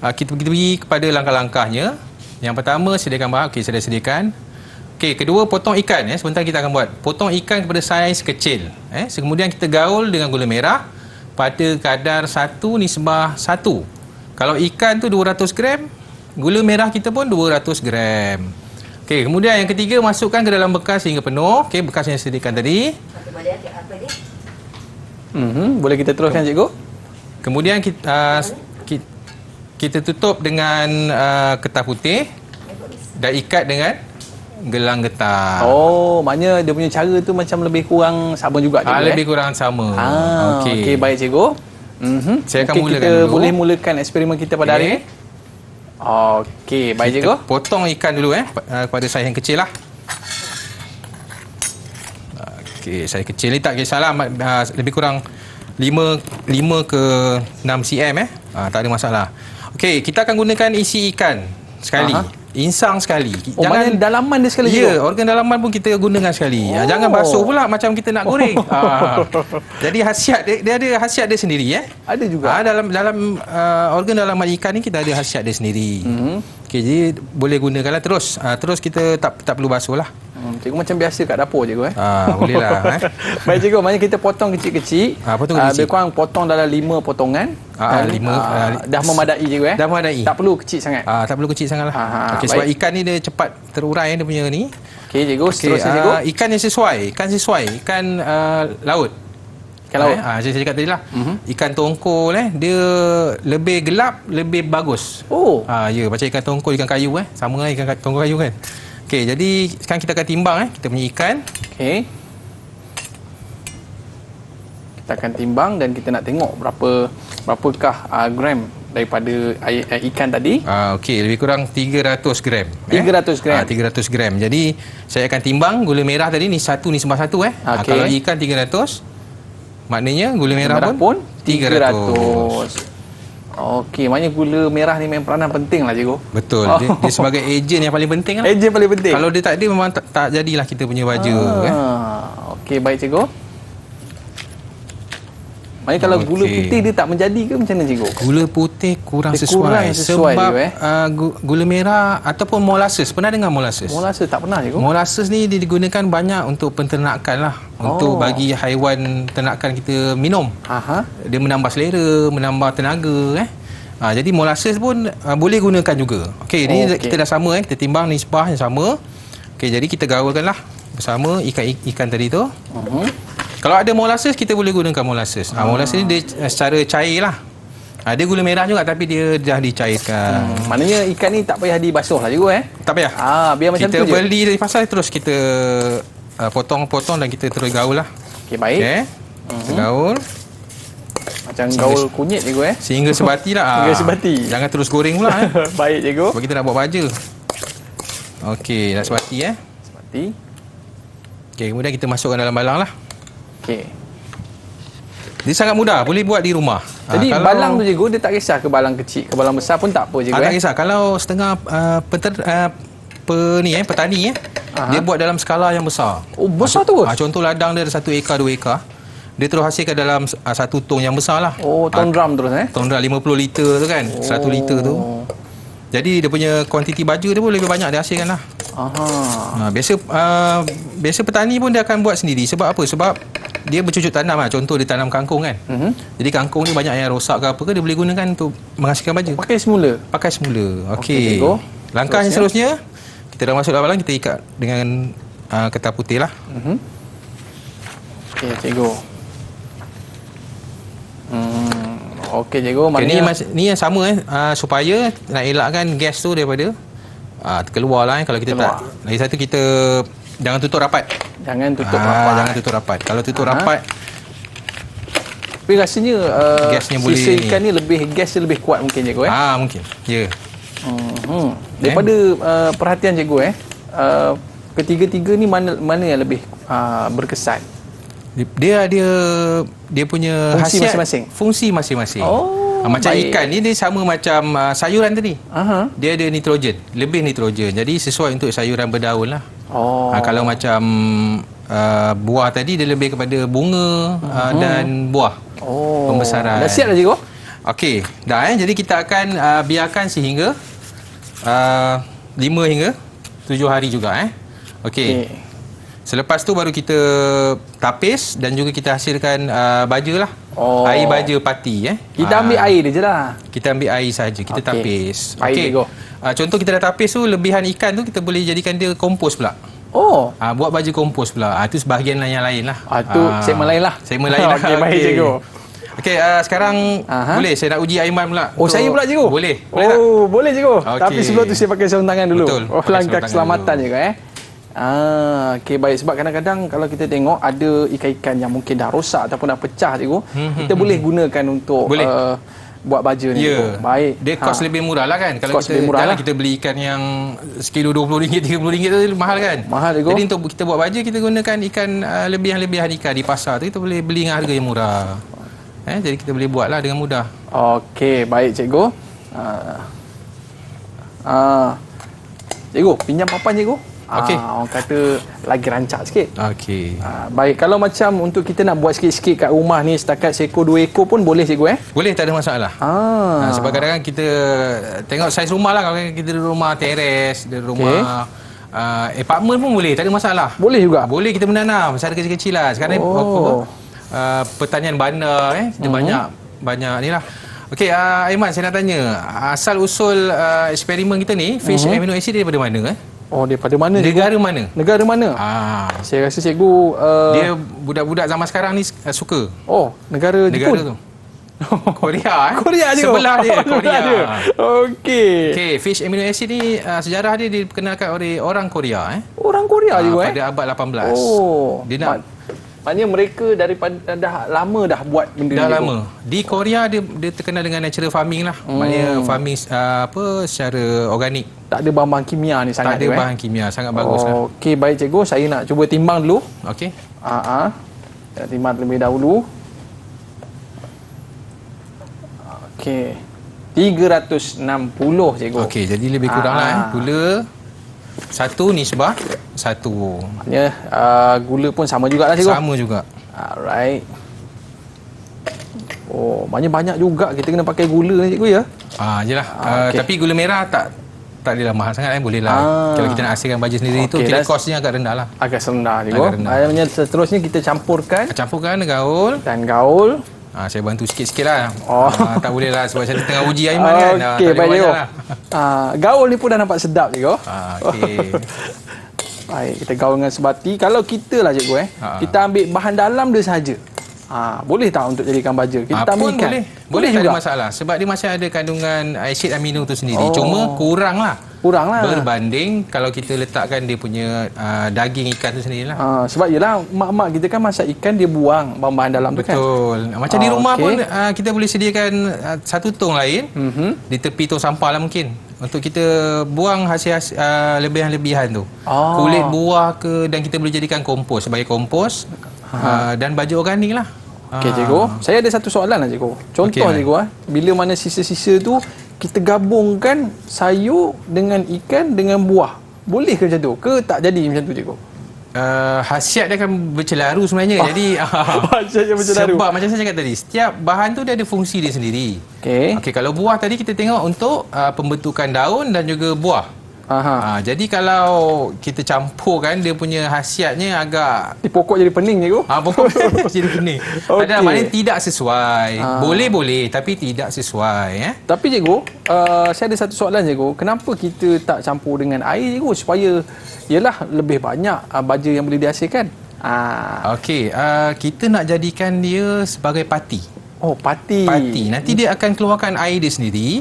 kita pergi kepada langkah-langkahnya. Yang pertama, sediakan bahan. Okey, saya dah sediakan. Okey, kedua, potong ikan. Sebentar kita akan buat. Potong ikan kepada saiz kecil. Kemudian kita gaul dengan gula merah pada kadar 1:1. Kalau ikan tu 200 gram, gula merah kita pun 200 gram. Okey, kemudian yang ketiga, masukkan ke dalam bekas hingga penuh. Okey, bekas yang disediakan tadi. Boleh kita teruskan cikgu? Kemudian kita tutup dengan kertas putih dan ikat dengan gelang getah. Oh, maknanya dia punya cara tu macam lebih kurang sama juga cikgu. Lebih kurang sama. Okey, baik cikgu. Saya akan mulakan kita dulu. boleh mulakan eksperimen kita pada hari ini. Okey, baik cikgu. Kita potong ikan dulu pada saiz yang kecil lah. Okey, saiz kecil ni tak kisahlah, lebih kurang 5 ke 6 cm tak ada masalah. Okey, kita akan gunakan isi ikan sekali. Insang sekali. Jangan dalaman dia sekali cikgu. Ya, organ dalaman pun kita gunakan sekali. Jangan basuh pula macam kita nak goreng. Jadi khasiat dia ada khasiat dia sendiri Ada juga. Dalam organ dalaman ikan ni kita ada khasiat dia sendiri. Okey, jadi boleh gunakanlah terus. Terus kita tak perlu basuh lah. Cikgu macam biasa kat dapur cikgu Boleh lah. Baik cikgu, maknanya kita potong kecil-kecil. Potong kecil. Lebih kurang potong dalam 5 potongan. Dah memadai cikgu Dah memadai. Tak perlu kecil sangat. Tak perlu kecil sangat lah. Okey, sebab ikan ni dia cepat terurai dia punya ni. Okey cikgu, seterusnya cikgu. Ikan yang sesuai. Ikan laut. Ikan laut. Saya cakap tadi lah. Ikan tongkol dia lebih gelap, lebih bagus. Ya, macam ikan tongkol, ikan kayu sama lah ikan tongkol kayu kan. Okey, jadi sekarang kita akan timbang kita punya ikan. Okey. Kita akan timbang dan kita nak tengok berapakah gram daripada ikan tadi. Okey, lebih kurang 300 gram. 300 gram. 300 gram. Jadi saya akan timbang gula merah tadi ni 1:1. Kalau ikan 300, maknanya gula merah pun 300. Okey, maknanya gula merah ni memang peranan penting lah cikgu. Betul. Dia sebagai ejen yang paling penting lah. Ejen paling penting. Kalau dia tak ada, memang tak jadilah kita punya baja. Okey, baik cikgu. Maknanya kalau gula putih dia tak menjadi ke macam mana cikgu? Gula putih kurang dia sesuai. Kurang sesuai sebab cikgu, gula merah ataupun molasses. Pernah dengar molasses? Molasses tak pernah cikgu. Molasses ni digunakan banyak untuk penternakan lah. Untuk bagi haiwan ternakan kita minum. Dia menambah selera, menambah tenaga. Jadi molasses pun boleh gunakan juga. Okey, ni kita dah sama kita timbang nisbah yang sama. Okey, jadi kita gaulkan lah bersama ikan tadi tu. Kalau ada molasses, kita boleh gunakan molasses. Molasses ni dia secara cair lah. Dia gula merah juga tapi dia dah dicairkan. Maknanya ikan ni tak payah dibasuh lah cikgu Tak payah. Biar macam kita tu je. Kita beli dari pasar terus kita potong-potong dan kita terus gaul lah. Okey, baik. Kita gaul. Macam gaul kunyit cikgu Sehingga sebati lah. Sehingga sebati. Jangan terus goreng pula Baik cikgu. Sebab kita nak buat baja. Okey, dah sebati Sebati. Okey, kemudian kita masukkan dalam balang lah. Okey. Dia sangat mudah, boleh buat di rumah. Jadi balang tu cikgu, dia tak kisah ke balang kecil, ke balang besar pun tak apa cikgu. Tak kisah. Kalau setengah petani dia buat dalam skala yang besar. Oh, besar terus? Contoh ladang dia ada 1 ekar, 2 ekar. Dia terus hasilkan dalam satu tong yang besar lah. Oh, tong drum terus Tong drum 50 liter tu kan, 100 liter tu. Jadi dia punya kuantiti baju dia pun lebih banyak dia hasilkan lah. Biasa petani pun dia akan buat sendiri. Sebab apa? Sebab dia bercucuk tanam lah. Contoh dia tanam kangkung kan. Jadi kangkung ni banyak yang rosak ke apa ke, dia boleh gunakan untuk menghasilkan baju. Pakai semula? Pakai semula. Okey. Langkah yang seterusnya, kita dah masuk dalam balang, kita ikat dengan ketas putih lah. Okey cikgu. Okey cikgu, maknanya ni yang sama supaya nak elakkan gas tu daripada keluar lah kalau kita tak. Lagi satu, kita jangan tutup rapat. Jangan tutup rapat. Jangan tutup rapat. Kalau tutup rapat, tapi rasanya gasnya boleh sisa ikan ni gasnya lebih kuat mungkin cikgu mungkin. Ya. Daripada perhatian cikgu ketiga-tiga ni mana yang lebih berkesan? Dia punya fungsi khasiat masing-masing. Fungsi masing-masing. Macam baik. ikan ni dia sama macam sayuran tadi. Dia ada nitrogen, lebih nitrogen. Jadi sesuai untuk sayuran berdaun lah. Kalau macam buah tadi, dia lebih kepada bunga dan buah. Pembesaran. Dah siap dah cikgu? Okey, dah Jadi kita akan biarkan sehingga 5 hingga 7 hari juga Okey. Selepas tu baru kita tapis dan juga kita hasilkan baja lah. Air baja pati Kita ambil air dia je lah. Kita ambil air saja, kita tapis. Okey. Contoh kita dah tapis tu, lebihan ikan tu kita boleh jadikan dia kompos pula. Buat baju kompos pula. Itu sebahagian yang lain lah. Itu segmen lain lah. Segmen lain lah. Okey, baik cikgu. Okey, sekarang boleh saya nak uji Aiman pula. Saya pula cikgu? Boleh. Boleh tak? Boleh cikgu. Okey. Tapi sebelum tu saya pakai sarung tangan dulu. Betul. Langkah keselamatan cikgu okey, baik. Sebab kadang-kadang kalau kita tengok ada ikan-ikan yang mungkin dah rosak ataupun dah pecah cikgu, kita boleh gunakan untuk buat baju ni. Baik. Dia kos lebih murah lah kan. Kalau kita beli ikan yang sekilo RM20, RM30 tu mahal kan. Mahal cikgu. Jadi untuk kita buat baju, kita gunakan ikan lebihan ikan di pasar tu, kita boleh beli dengan harga yang murah. Jadi kita boleh buat lah dengan mudah. Okey, baik cikgu. Cikgu, pinjam papan cikgu. Okey. Orang kata lagi rancak sikit. Okey. Baik, kalau macam untuk kita nak buat sikit-sikit kat rumah ni, setakat seekor 2 ekor pun boleh cikgu Boleh, tak ada masalah. Sebab kadang-kadang kita tengok saiz rumah lah. Kalau kita di rumah teres, di rumah apartment pun boleh, tak ada masalah. Boleh juga? Boleh, kita menanam secara kecil-kecil lah. Sekarang pertanian bandar kita banyak ni lah. Okey, Aiman, saya nak tanya, asal usul eksperimen kita ni, fish amino acid daripada mana daripada mana? Negara mana? Negara mana? Saya rasa cikgu dia budak-budak zaman sekarang ni suka. Negara Jepun tu. Korea Korea je. Sebelah dia, Korea. Okey, fish amino acid ni sejarah dia diperkenalkan oleh orang Korea Orang Korea juga pada abad 18. Dia nak maknanya mereka daripada dah lama dah buat benda ni. Dah lama. Di Korea dia terkenal dengan natural farming lah. Maknanya farming secara organik. Tak ada bahan kimia ni sangat. Tak ada bahan kimia, sangat bagus lah. Okey, baik cikgu, saya nak cuba timbang dulu. Okey. Kita timbang terlebih dahulu. Okey. 360 cikgu. Okey, jadi lebih kurang lah gula 1 nisbah 1. Maknanya gula pun sama jugalah cikgu. Sama juga. Alright. Maknanya banyak juga kita kena pakai gula ni cikgu ya. Jelah. Tapi gula merah tak adalah mahal sangat boleh lah. Kalau kita nak hasilkan baju sendiri tu, kira kosnya agak rendah lah. Agak rendah cikgu. Maknanya seterusnya kita campurkan gaul. Dan gaul. Saya bantu sikit-sikit lah. Tak boleh lah sebab saya tengah uji Aiman kan. Okey, baik cikgu. Gaul ni pun dah nampak sedap cikgu. Okey. Baik, kita gaul dengan sebati. Kalau kita lah cikgu kita ambil bahan dalam dia saja. Boleh tak untuk jadikan baja? Kita ambil ikan. Boleh tak ada masalah. Sebab dia masih ada kandungan asid amino tu sendiri. Cuma kurang lah. Berbanding kalau kita letakkan dia punya daging ikan tu sendirilah. Sebab yelah mak-mak kita kan masak ikan, dia buang bahan-bahan dalam tu kan. Betul. Macam di rumah pun kita boleh sediakan satu tong lain di tepi tong sampah lah mungkin. Untuk kita buang hasil lebihan-lebihan tu. Kulit buah dan kita boleh jadikan kompos sebagai kompos dan baju organik lah. Okey cikgu, saya ada satu soalan lah cikgu. Contoh Okey, cikgu bila mana sisa-sisa tu kita gabungkan sayur dengan ikan dengan buah. Boleh ke macam tu? Ke tak jadi macam tu cikgu? Khasiat dia akan bercelaru sebenarnya. Jadi Khasiatnya bercelaru. sebab macam saya cakap tadi, setiap bahan tu dia ada fungsi dia sendiri. Okey, kalau buah tadi kita tengok untuk pembentukan daun dan juga buah. Jadi kalau kita campurkan, dia punya khasiatnya agak Pokok jadi pening cikgu. pokok jadi pening. Okey. Ada maknanya tidak sesuai. Boleh tapi tidak sesuai. Tapi cikgu, saya ada satu soalan cikgu. Kenapa kita tak campur dengan air cikgu supaya ialah lebih banyak baja yang boleh dihasilkan? Okey, kita nak jadikan dia sebagai pati. Oh, pati. Nanti dia akan keluarkan air dia sendiri.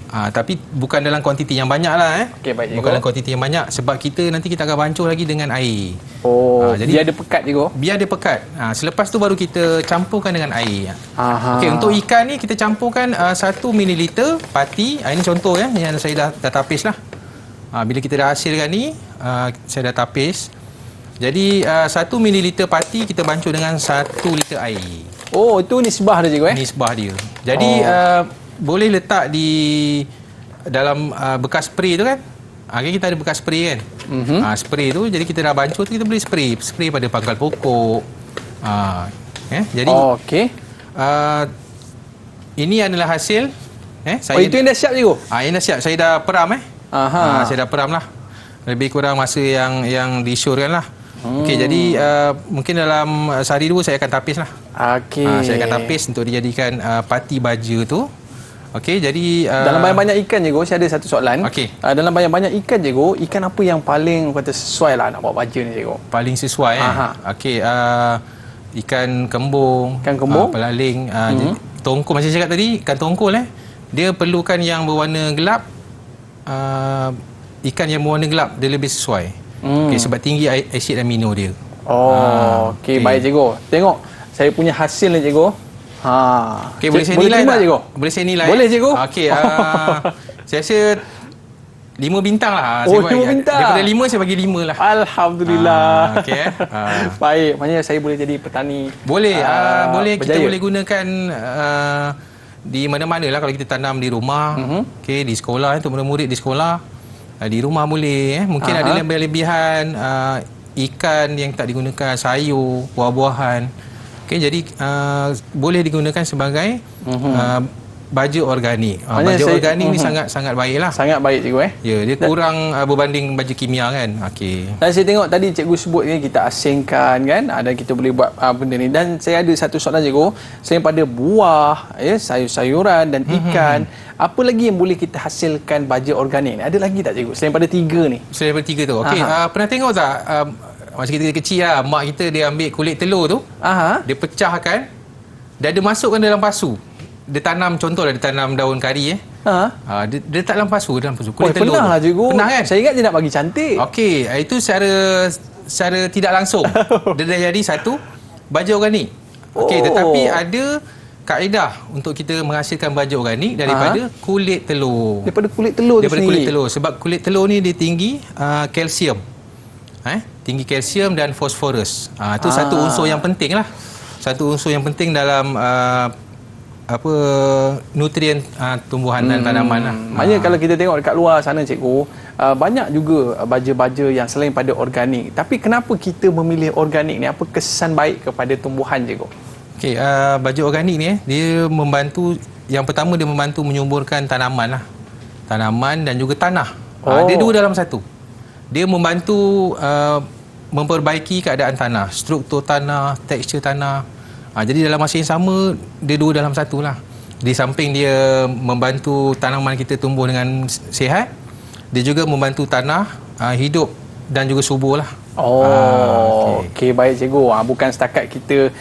Tapi bukan dalam kuantiti yang banyak lah. Okey, baik cikgu. Bukan dalam kuantiti yang banyak. Sebab nanti kita akan bancuh lagi dengan air. Jadi biar ada pekat cikgu. Biar dia pekat. Selepas tu baru kita campurkan dengan air. Okey, untuk ikan ni kita campurkan 1 ml pati. Ini contoh yang saya dah tapis lah. Bila kita dah hasilkan ni, saya dah tapis. Jadi 1 ml pati kita bancuh dengan 1 liter air. Oh, itu nisbah dia cikgu Nisbah dia. Jadi boleh letak di dalam bekas spray tu kan. Kita ada bekas spray kan. Spray tu, jadi kita dah bancuh tu kita boleh spray pada pangkal pokok. Jadi ini adalah hasil. Itu yang dah siap cikgu. Yang dah siap. Saya dah peram saya dah peram lah. Lebih kurang masa yang disyorkan lah. Okey, jadi mungkin dalam sehari 2 saya akan tapis lah. Saya akan tapis untuk dijadikan pati baja tu. Okey, jadi dalam banyak-banyak ikan cikgu, saya ada satu soalan. Dalam banyak-banyak ikan cikgu, ikan apa yang paling kata sesuai lah nak buat baja ni cikgu? Paling sesuai Okey, ikan kembung, pelaling, tongkol macam saya cakap tadi, ikan tongkol dia perlukan yang berwarna gelap. Ikan yang berwarna gelap dia lebih sesuai. Okey, sebab tinggi asid amino dia. Okey, baik cikgu. Tengok saya punya hasil ni cikgu. Okey, boleh saya nilai tak? Cikgu? Boleh saya nilai? Boleh cikgu. Okey, saya rasa 5 bintang lah. 5 bintang. Daripada 5 saya bagi 5 lah. Alhamdulillah. Okey. Baik, maknanya saya boleh jadi petani. Boleh, boleh. berjaya. Kita boleh gunakan di mana-mana lah kalau kita tanam di rumah. Okey, di sekolah untuk murid-murid di sekolah. Di rumah boleh. Mungkin ada lebihan ikan yang tak digunakan, sayur, buah-buahan. Okay, jadi boleh digunakan sebagai baja organik. Baja organik ni sangat baiklah. Sangat baik cikgu Ya, dia kurang berbanding baja kimia kan. Okey. Dan saya tengok tadi cikgu sebut kita asingkan kan, dan kita boleh buat benda ni. Dan saya ada satu soalan cikgu, selain pada buah, sayur-sayuran dan ikan, apa lagi yang boleh kita hasilkan baja organik ni? Ada lagi tak cikgu selain pada 3 ni? Selain pada 3 tu. Okey, pernah tengok tak masa kita kecil lah, mak kita dia ambil kulit telur tu, dia pecahkan, dia ada masukkan dalam pasu. Dia tanam, contohlah dia tanam daun kari dia letak dalam pasu, kulit telur. Pernah lah cikgu. Pernah kan? Saya ingat dia nak bagi cantik. Okey, itu secara tidak langsung dia dah jadi satu baja organik. Okey, tetapi ada kaedah untuk kita menghasilkan baja organik daripada kulit telur. Daripada kulit telur tu sendiri. Kulit telur, sebab kulit telur ni dia tinggi kalsium. Tinggi kalsium dan fosforus. Itu satu unsur yang penting lah. Satu unsur yang penting dalam nutrien tumbuhan dan tanaman lah. Maknanya kalau kita tengok dekat luar sana cikgu, banyak juga baja-baja yang selain pada organik. Tapi kenapa kita memilih organik ni? Apa kesan baik kepada tumbuhan cikgu? Okey, baja organik ni dia membantu, yang pertama dia membantu menyuburkan tanaman lah. Tanaman dan juga tanah. Dia dua dalam satu. Dia membantu memperbaiki keadaan tanah, struktur tanah, tekstur tanah. Jadi dalam masa yang sama, dia dua dalam satu lah. Di samping dia membantu tanaman kita tumbuh dengan sihat, dia juga membantu tanah hidup dan juga subur lah. Okey, baik cikgu. Bukan setakat kita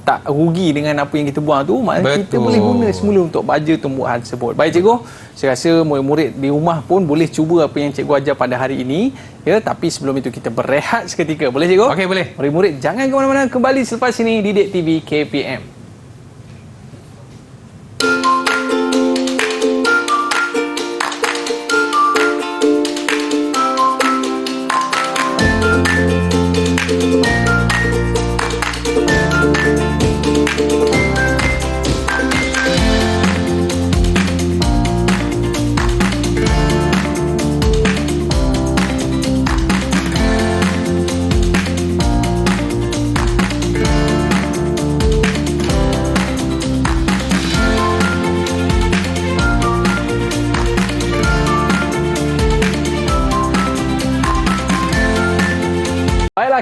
tak rugi dengan apa yang kita buang tu, maknanya kita boleh guna semula untuk baja tumbuhan tersebut. Baik cikgu, saya rasa murid-murid di rumah pun boleh cuba apa yang cikgu ajar pada hari ini. Ya, tapi sebelum itu kita berehat seketika. Boleh cikgu? Okey, boleh. Murid-murid jangan ke mana-mana, kembali selepas ini di Didik TV KPM.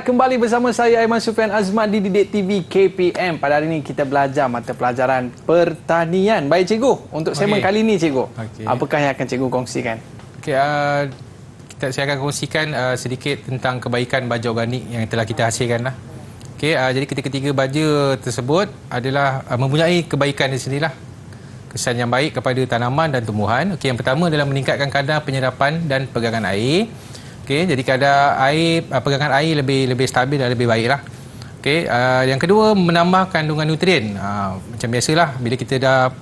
kembali bersama saya Aiman Sufian Azman di Didik TV KPM. Pada hari ini kita belajar mata pelajaran pertanian. Baik cikgu, untuk segmen kali ini cikgu, apakah yang akan cikgu kongsikan? Saya akan kongsikan sedikit tentang kebaikan baja organik yang telah kita hasilkan lah. Jadi ketiga baja tersebut adalah mempunyai kebaikan di sinilah. Kesan yang baik kepada tanaman dan tumbuhan. Yang pertama adalah meningkatkan kadar penyerapan dan pegangan air. Jadi kadar air, pegangan air lebih stabil dan lebih baiklah. Yang kedua, menambah kandungan nutrien. Macam biasalah bila kita dah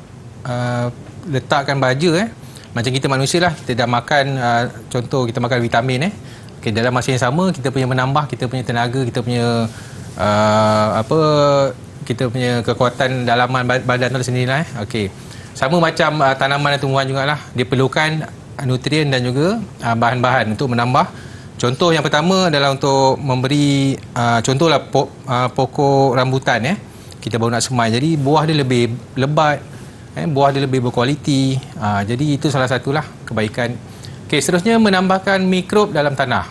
letakkan baja, macam kita manusia lah, kita dah makan, contoh kita makan vitamin, dalam masa yang sama kita punya menambah kita punya tenaga, kita punya kita punya kekuatan dalaman badan tu sendirilah. Sama macam tanaman dan tumbuhan jugalah, dia perlukan nutrien dan juga bahan-bahan untuk menambah. Contoh yang pertama adalah untuk memberi contohlah pokok rambutan, kita baru nak semai, jadi buah dia lebih lebat, buah dia lebih berkualiti. Jadi itu salah satulah kebaikan. Seterusnya menambahkan mikrob dalam tanah.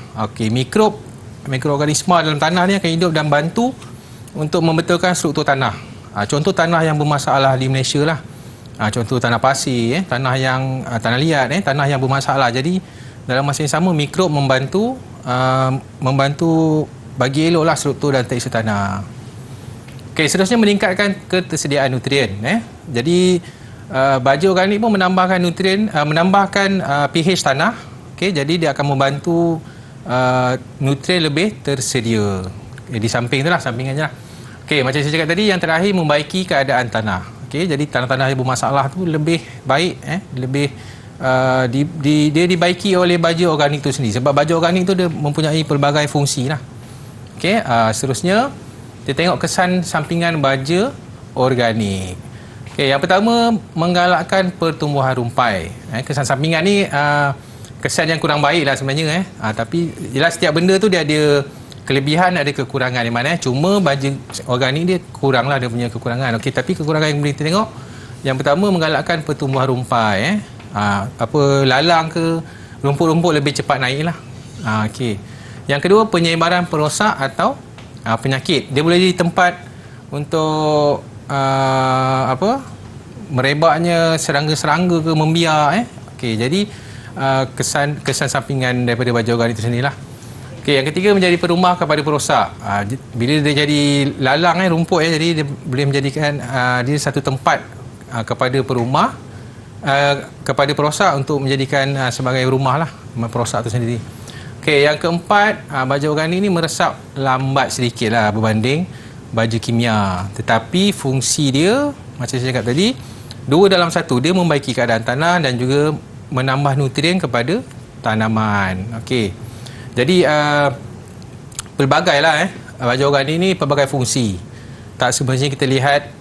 Mikroorganisma dalam tanah ni akan hidup dan bantu untuk membetulkan struktur tanah. Contoh tanah yang bermasalah di Malaysia lah. Contoh tanah pasir, tanah tanah liat, tanah yang bermasalah. Jadi dalam masa yang sama mikrob membantu bagi eloklah struktur dan tekstur tanah. Seterusnya meningkatkan ketersediaan nutrien. Jadi baja organik pun menambahkan nutrien, menambahkan pH tanah. Jadi dia akan membantu nutrien lebih tersedia. Di samping itulah, sampingannya lah. Macam saya cakap tadi, yang terakhir membaiki keadaan tanah. Jadi tanah-tanah yang bermasalah tu lebih baik, dia dibaiki oleh baja organik tu sendiri. Sebab baja organik tu dia mempunyai pelbagai fungsi lah. Seterusnya kita tengok kesan sampingan baja organik. Yang pertama, menggalakkan pertumbuhan rumpai. Kesan sampingan ni kesan yang kurang baik lah sebenarnya. Tapi jelas setiap benda tu dia ada kelebihan, ada kekurangan di mana. Cuma baja organik dia kurang lah, dia punya kekurangan. Tapi kekurangan yang boleh kita tengok, yang pertama menggalakkan pertumbuhan rumpai. Lalang ke rumput-rumput lebih cepat naik lah. Yang kedua, penyebaran perosak atau penyakit. Dia boleh jadi tempat untuk merebaknya serangga-serangga ke membiar. Jadi kesan sampingan daripada baja organik itu sendirilah. Yang ketiga, menjadi perumah kepada perosak. Bila dia jadi lalang, rumput, jadi dia boleh menjadikan dia satu tempat kepada perumah, kepada perosak untuk menjadikan sebagai rumah lah perosak itu sendiri. Yang keempat, baja organik ni meresap lambat sedikit lah berbanding baja kimia. Tetapi fungsi dia, macam saya cakap tadi, 2 dalam 1. Dia membaiki keadaan tanah dan juga menambah nutrien kepada tanaman. Jadi pelbagai lah baja organik ni pelbagai fungsi. Tak sebenarnya kita lihat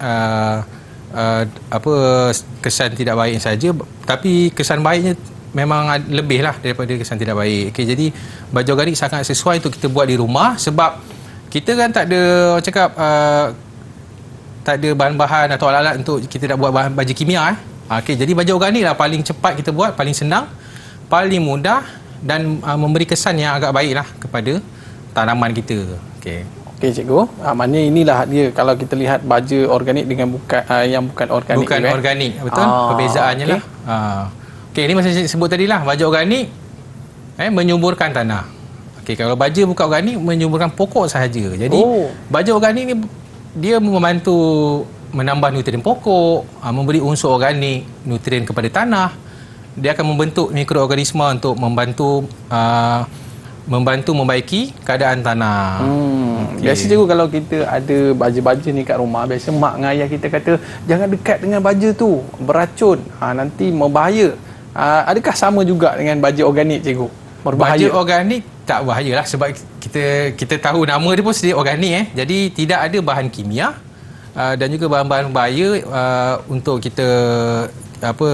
kesan tidak baik saja, tapi kesan baiknya memang lebih lah daripada kesan tidak baik. Jadi baja organik sangat sesuai untuk kita buat di rumah, sebab kita kan tak ada tak ada bahan-bahan atau alat-alat untuk kita nak buat baja kimia. Jadi baja organik lah paling cepat kita buat, paling senang, paling mudah dan memberi kesan yang agak baik lah kepada tanaman kita. Cikgu, maknanya inilah dia kalau kita lihat baja organik dengan yang bukan organik. Bukan organik, betul? Perbezaannya lah. Ini macam saya sebut tadi lah, baja organik menyuburkan tanah. Kalau baja bukan organik, menyuburkan pokok sahaja. Jadi baja organik ni dia membantu menambah nutrien pokok, memberi unsur organik, nutrien kepada tanah. Dia akan membentuk mikroorganisma untuk membantu membaiki keadaan tanah. Biasa cikgu, kalau kita ada baja-baja ni kat rumah, biasa mak dengan ayah kita kata jangan dekat dengan baja tu, beracun, nanti membahaya. Adakah sama juga dengan baja organik cikgu? Berbahaya? Baja organik tak bahaya lah, sebab kita tahu nama dia pun sedia organik. Jadi tidak ada bahan kimia dan juga bahan-bahan bahaya untuk kita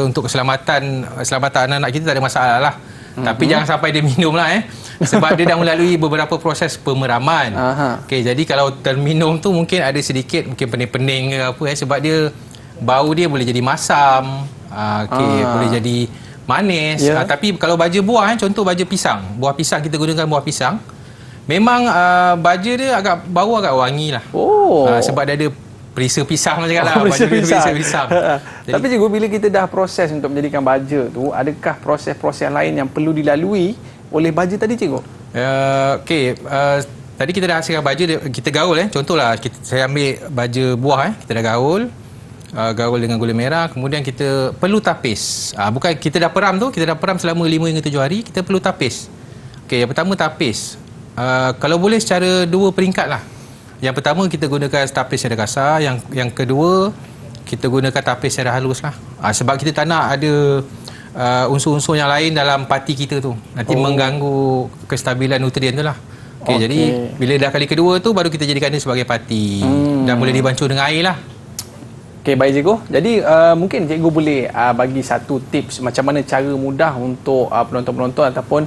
untuk keselamatan anak-anak kita tak ada masalah lah. Tapi jangan sampai dia minum lah sebab dia dah melalui beberapa proses pemeraman. Jadi kalau terminum tu mungkin ada sedikit mungkin pening-pening ke apa sebab dia bau dia boleh jadi masam, boleh jadi manis. Tapi kalau baja buah, contoh baja pisang, buah pisang, kita gunakan buah pisang, Memang baja dia agak bau agak wangi lah. Oh. Sebab dia ada perisa pisang macam lah. Perisa Baju dia pisang. perisa pisang. Jadi, Tapi cikgu, bila kita dah proses untuk menjadikan baja tu, adakah proses-proses lain yang perlu dilalui oleh baja tadi cikgu? Okey, tadi kita dah hasilkan baja, kita gaul Contohlah saya ambil baja buah kita dah gaul dengan gula merah, kemudian kita perlu tapis. Bukan kita dah peram selama 5 hingga 7 hari, kita perlu tapis. Okey, yang pertama tapis. Kalau boleh secara 2 peringkat lah. Yang pertama kita gunakan tapis secara kasar, yang kedua kita gunakan tapis secara halus lah. Sebab kita tak nak ada unsur-unsur yang lain dalam pati kita tu. Nanti mengganggu kestabilan nutrien tu lah. Okey, jadi bila dah kali kedua tu baru kita jadikan dia sebagai pati. Dan boleh dibancuh dengan air lah. Okey, baik cikgu. Jadi mungkin cikgu boleh bagi satu tips macam mana cara mudah untuk penonton-penonton ataupun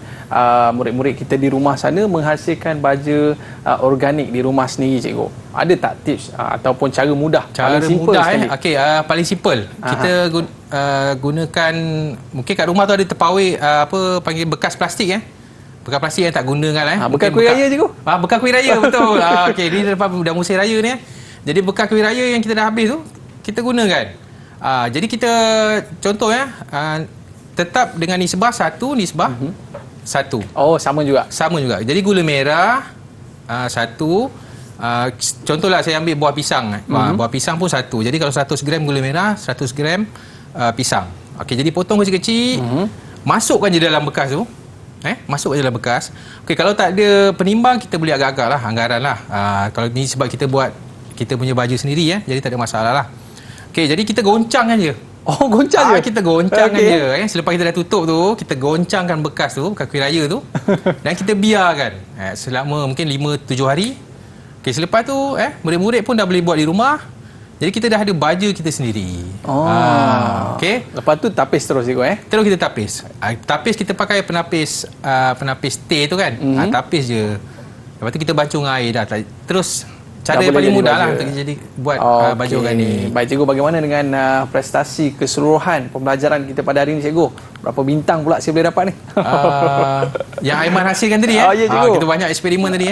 murid-murid kita di rumah sana menghasilkan baja organik di rumah sendiri cikgu. Ada tak tips ataupun cara mudah? Cara paling simple mudah sekali? Okey, paling simple. Kita gunakan, mungkin kat rumah tu ada terpawai panggil bekas plastik bekas plastik yang tak guna kan bekas kuih raya cikgu? Bekas kuih raya betul. Okey, ni dah musim raya ni Jadi bekas kuih raya yang kita dah habis tu kita gunakan. Jadi kita contoh tetap dengan nisbah 1 nisbah 1. Oh, sama juga. Sama juga. Jadi gula merah 1. Contohlah saya ambil buah pisang. Buah pisang pun 1. Jadi kalau 100 gram gula merah, 100 gram pisang. Okey, jadi potong kecil-kecil. Masukkan je dalam bekas tu. Masuk je dalam bekas. Okey, kalau tak ada penimbang kita boleh agak-agak lah, anggaran lah. Kalau ni sebab kita buat kita punya baju sendiri jadi tak ada masalah lah. Okey, jadi kita goncangkan je. Oh, goncang je? Kita goncangkan je. Selepas kita dah tutup tu, kita goncangkan bekas kuih raya tu. Dan kita biarkan selama mungkin 5-7 hari. Okey, selepas tu murid-murid pun dah boleh buat di rumah. Jadi kita dah ada baju kita sendiri. Okey. Lepas tu tapis terus cikgu Terus kita tapis. Tapis kita pakai penapis teh tu kan. Tapis je. Lepas tu kita bancuh dengan air dah. Terus cara yang paling mudah lah untuk jadi buat baju organik. Baik cikgu, bagaimana dengan prestasi keseluruhan pembelajaran kita pada hari ini cikgu? Berapa bintang pula saya boleh dapat ni? Yang Aiman hasilkan tadi ya, cikgu. kita banyak eksperimen tadi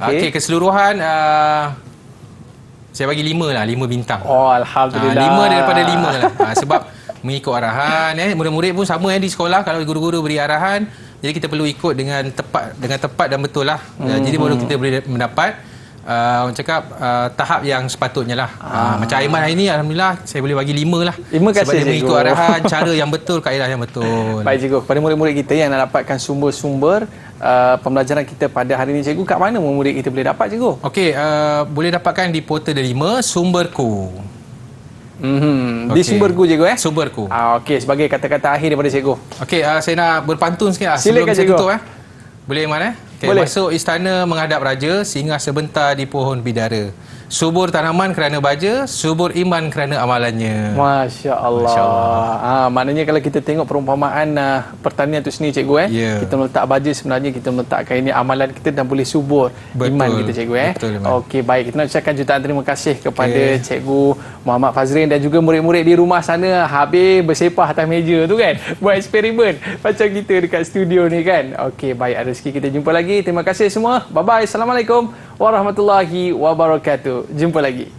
Okey, keseluruhan saya bagi 5 lah, 5 bintang. Oh, alhamdulillah. 5 daripada 5 lah. Sebab mengikut arahan murid-murid pun sama di sekolah, kalau guru-guru beri arahan, jadi kita perlu ikut dengan tepat dan betul lah. Jadi baru kita boleh mendapat orang cakap tahap yang sepatutnya lah. Macam Aiman hari ni alhamdulillah saya boleh bagi 5 lah. Terima kasih sebab dia cikgu. mengikut arahan, cara yang betul, kaedah yang betul. Baik cikgu, kepada murid-murid kita yang nak dapatkan sumber-sumber pembelajaran kita pada hari ini cikgu, kat mana murid kita boleh dapat cikgu? Okey, boleh dapatkan di Portal Delima Sumberku. Di Sumberku cikgu Sumberku. Okey, sebagai kata-kata akhir daripada cikgu. Okey, saya nak berpantun sikit Silakan, sebelum saya cikgu. tutup Boleh Iman Okay, boleh. masuk istana menghadap raja, singgah sebentar di pohon bidara. Subur tanaman kerana baja, subur iman kerana amalannya. Masya Allah. Masya Allah. Maknanya kalau kita tengok perumpamaan pertanian itu sendiri cikgu kita meletak baja, sebenarnya kita meletakkan ini amalan kita dan boleh subur iman kita cikgu Betul, Okey, baik, kita nak ucapkan jutaan terima kasih kepada cikgu Muhammad Fazrin dan juga murid-murid di rumah sana habis bersepah atas meja tu kan, buat eksperimen macam kita dekat studio ni kan. Okey, baik, ada rezeki kita jumpa lagi. Terima kasih semua. Bye bye. Assalamualaikum warahmatullahi wabarakatuh. Jumpa lagi.